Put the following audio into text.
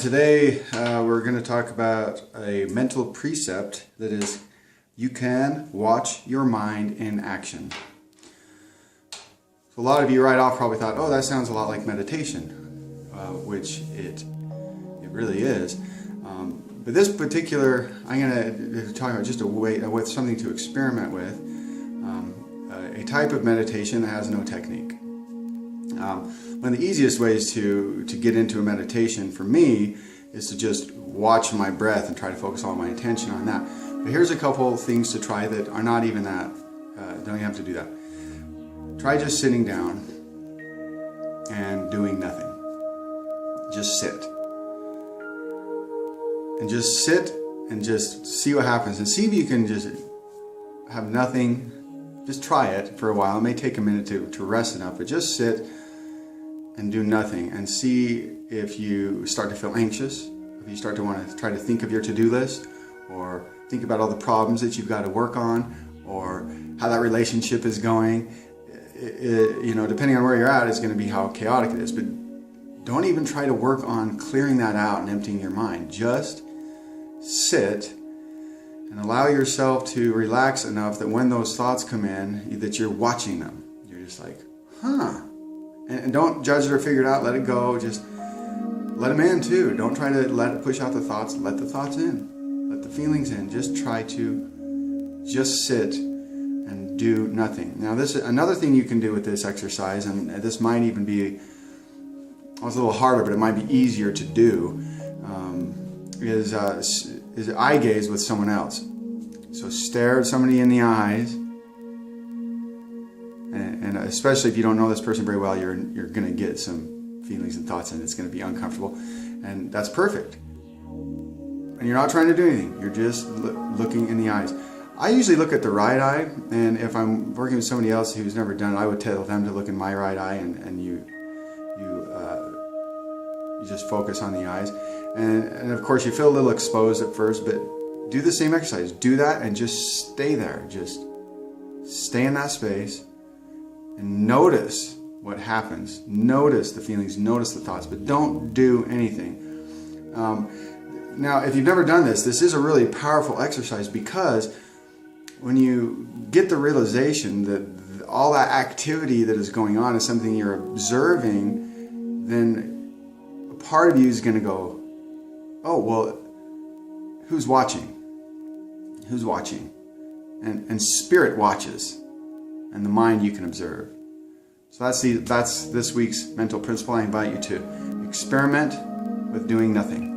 Today we're going to talk about a mental precept that is, you can watch your mind in action. So a lot of you right off probably thought, oh, that sounds a lot like meditation, which it really is. But this particular, I'm going to talk about just with something to experiment with, a type of meditation that has no technique. One of the easiest ways to get into a meditation for me is to just watch my breath and try to focus all my attention on that. But here's a couple things to try that are not even that, don't even have to do that. Try just sitting down and doing nothing. Just sit. And just sit and just see what happens. And see if you can just have nothing. Just try it for a while. It may take a minute to rest enough, but just sit and do nothing and see if you start to feel anxious, if you start to want to try to think of your to-do list, or think about all the problems that you've got to work on, or how that relationship is going. Depending on where you're at, it's going to be how chaotic it is. But don't even try to work on clearing that out and emptying your mind. Just sit and allow yourself to relax enough that when those thoughts come in, that you're watching them. You're just like, huh. And don't judge it or figure it out. Let it go. Just let them in too. Don't try to push out the thoughts. Let the thoughts in. Let the feelings in. Just try to just sit and do nothing. Now, another thing you can do with this exercise, and this might even be, it's a little harder, but it might be easier to do, is eye gaze with someone else. So stare at somebody in the eyes. And especially if you don't know this person very well, you're going to get some feelings and thoughts, and it's going to be uncomfortable. And that's perfect. And you're not trying to do anything. You're just looking in the eyes. I usually look at the right eye, and if I'm working with somebody else who's never done it, I would tell them to look in my right eye, and you just focus on the eyes. And of course, you feel a little exposed at first, but do the same exercise. Do that and just stay there. Just stay in that space. And notice what happens. Notice the feelings, notice the thoughts, but don't do anything. Now, if you've never done this, this is a really powerful exercise, because when you get the realization that all that activity that is going on is something you're observing, then a part of you is going to go, oh, well, who's watching? Who's watching? And spirit watches. And the mind you can observe. So that's this week's mental principle. I invite you to experiment with doing nothing.